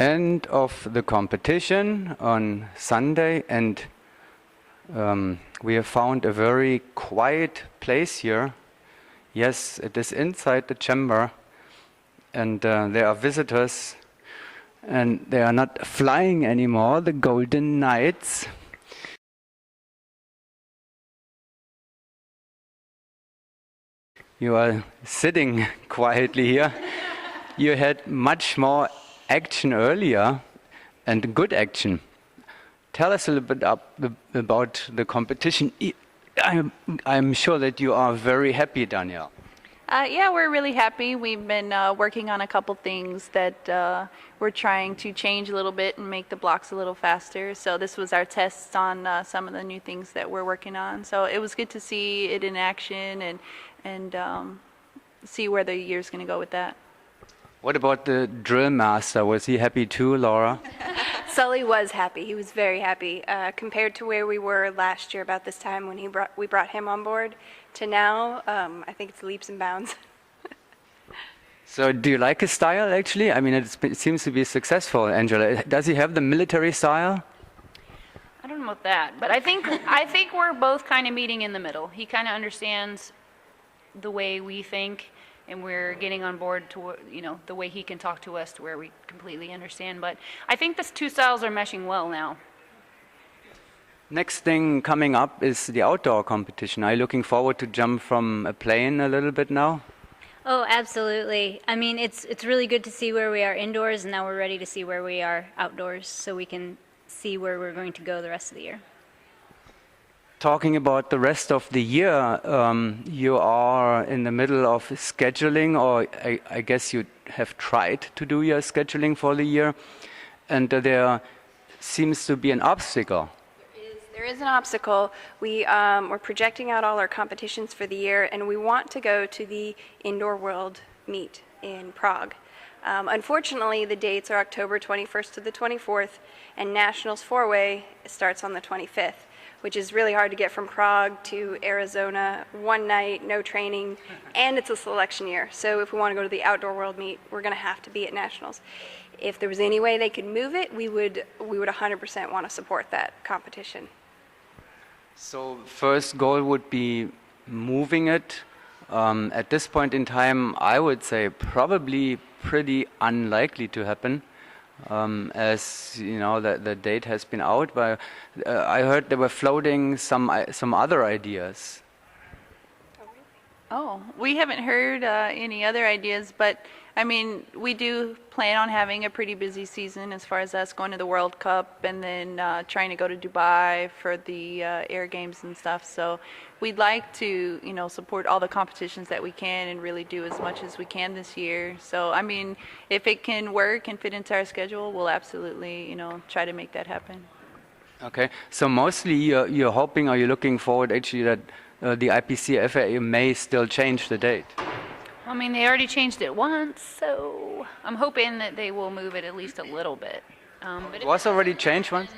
end of the competition on Sunday, and we have found a very quiet place here. Yes, it is inside the chamber, and there are visitors, and they are not flying anymore, the Golden Knights. You are sitting quietly here. You had much more action earlier, and good action. Tell us a little bit about the competition. I'm sure that you are very happy, Danielle. Yeah, we're really happy. We've been working on a couple things that we're trying to change a little bit and make the blocks a little faster. So this was our test on some of the new things that we're working on. So it was good to see it in action and see where the year's going to go with that. What about the drill master? Was he happy too, Laura? Sully was happy. He was very happy. Compared to where we were last year about this time when we brought him on board to now, I think it's leaps and bounds. So do you like his style, actually? I mean, it seems to be successful, Angela. Does he have the military style? I don't know about that, but I think we're both kind of meeting in the middle. He kind of understands the way we think, and we're getting on board to, the way he can talk to us to where we completely understand. But I think the two styles are meshing well now. Next thing coming up is the outdoor competition. Are you looking forward to jump from a plane a little bit now? Oh, absolutely. I mean, it's really good to see where we are indoors, and now we're ready to see where we are outdoors so we can see where we're going to go the rest of the year. Talking about the rest of the year, you are in the middle of scheduling, or I guess you have tried to do your scheduling for the year, and there seems to be an obstacle. There is an obstacle. We're projecting out all our competitions for the year, and we want to go to the Indoor World Meet in Prague. Unfortunately, the dates are October 21st to the 24th, and Nationals 4-way starts on the 25th, which is really hard to get from Prague to Arizona, one night, no training, and it's a selection year. So if we want to go to the Outdoor World Meet, we're going to have to be at Nationals. If there was any way they could move it, we would 100% want to support that competition. So first goal would be moving it. At this point in time, I would say probably pretty unlikely to happen. As you know, the date has been out, but I heard they were floating some other ideas. Oh, we haven't heard any other ideas, but I mean, we do plan on having a pretty busy season as far as us going to the World Cup and then trying to go to Dubai for the Air Games and stuff. So we'd like to, support all the competitions that we can and really do as much as we can this year. So, I mean, if it can work and fit into our schedule, we'll absolutely, try to make that happen. Okay, so mostly you're hoping, or you're looking forward actually that the IPC FAA may still change the date. I mean, they already changed it once, so I'm hoping that they will move it at least a little bit. But it was already changed once?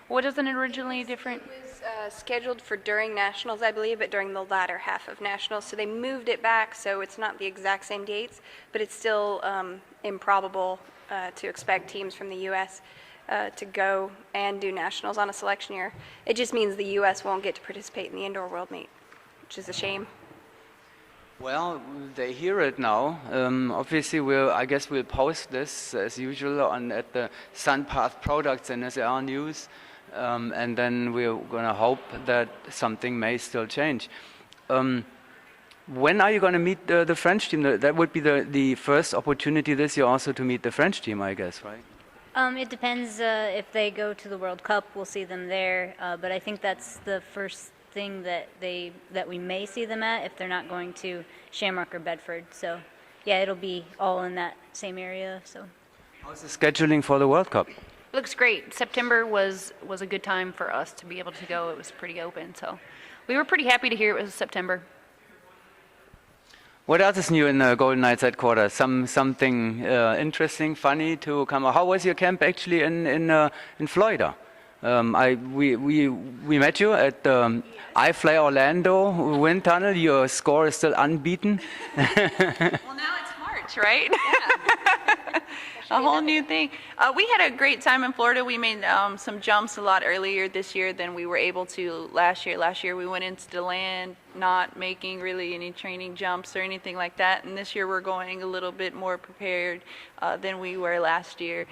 What isn't it originally different? It was scheduled for during Nationals, I believe, but during the latter half of Nationals. So they moved it back, so it's not the exact same dates, but it's still improbable to expect teams from the U.S. To go and do Nationals on a selection year. It just means the U.S. won't get to participate in the Indoor World Meet, which is a shame. Well, they hear it now. Obviously, I guess we'll post this as usual at the SunPath Products and SR News, and then we're going to hope that something may still change. When are you going to meet the French team? That would be the first opportunity this year also to meet the French team, I guess, right? It depends if they go to the World Cup, we'll see them there, but I think that's the first thing that we may see them at if they're not going to Shamrock or Bedford. So yeah, it'll be all in that same area. So how's the scheduling for the World Cup? Looks great. September was a good time for us to be able to go. It was pretty open, so we were pretty happy to hear it was September. What else is new in the Golden Knights headquarters? Something interesting, funny to come. How was your camp actually in Florida? We met you at the iFly Orlando wind tunnel. Your score is still unbeaten. Well, now it's March, right? Yeah. A whole new thing. We had a great time in Florida. We made some jumps a lot earlier this year than we were able to last year. Last year we went into the land not making really any training jumps or anything like that. And this year we're going a little bit more prepared than we were last year.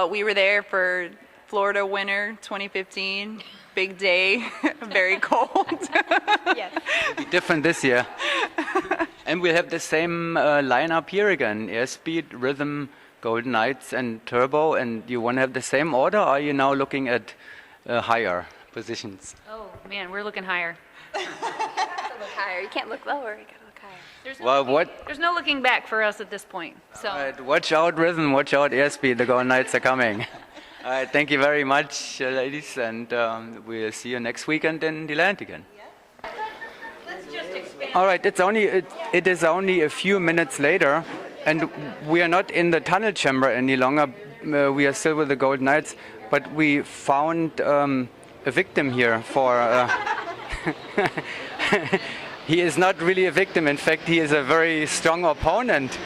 We were there for Florida winter 2015. Big day, very cold. Yes. It'll be different this year. And we'll have the same lineup here again: airspeed, rhythm, Golden Knights, and turbo. And you want to have the same order, or are you now looking at higher positions? Oh, man, we're looking higher. You have to look higher. You can't look lower. You gotta look higher. There's no looking back for us at this point. So. All right, watch out rhythm, watch out airspeed. The Golden Knights are coming. All right, thank you very much, ladies, and we'll see you next weekend in the land again. All right, it is only a few minutes later, and we are not in the tunnel chamber any longer. We are still with the Golden Knights, but we found a victim here for. He is not really a victim. In fact, he is a very strong opponent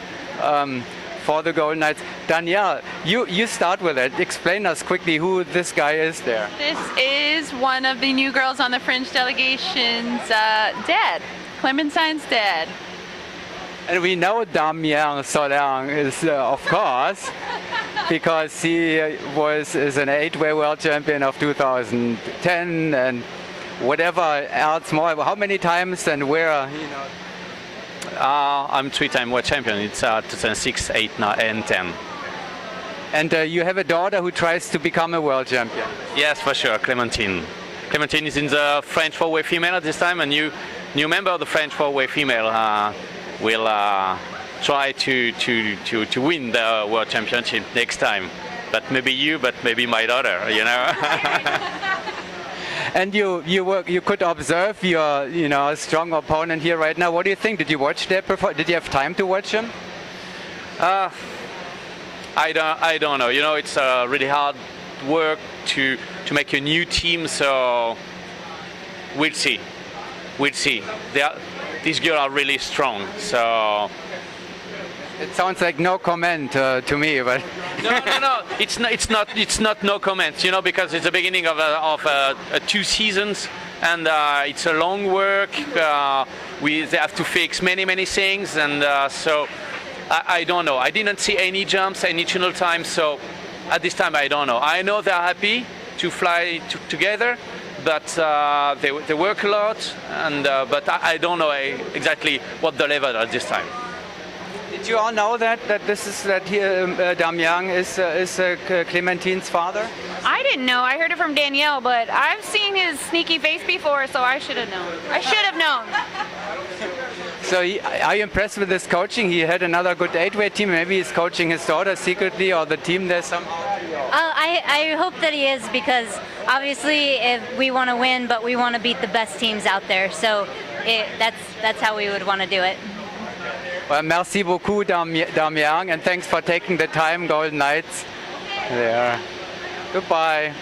for the Golden Knights. Danielle, you start with it. Explain us quickly who this guy is there. This is one of the new girls on the Fringe delegation's dad, Clementine's dad. And we know Damien Solang is, of course, because he is an 8-way world champion of 2010 and whatever else more. How many times and where? I'm 3-time world champion. It's 2006, 8, 9, and 10. And you have a daughter who tries to become a world champion. Yes, for sure, Clementine. Clementine is in the French 4-way female at this time, and new member of the French 4-way female will try to win the world championship next time. But maybe my daughter, you know. And you could observe your strong opponent here right now. What do you think? Did you watch their performance? Did you have time to watch him? I don't know. You know, it's really hard work to make a new team. So we'll see. These girls are really strong. So. It sounds like no comment to me, but no. It's not no comment. You know, because it's the beginning of 2 seasons, and it's a long work. They have to fix many things, and so I don't know. I didn't see any jumps, any tunnel time. So at this time, I don't know. I know they're happy to fly together, but they work a lot, and but I don't know exactly what the level at this time. Did you all know that Damien is Clementine's father? I didn't know. I heard it from Danielle, but I've seen his sneaky face before, so I should have known. I should have known. So are you impressed with his coaching? He had another good 8-way team. Maybe he's coaching his daughter secretly, or the team there somehow. I hope that he is, because obviously if we want to win, but we want to beat the best teams out there. So that's how we would want to do it. Well, merci beaucoup, Damien, and thanks for taking the time, Golden Knights. There. Goodbye.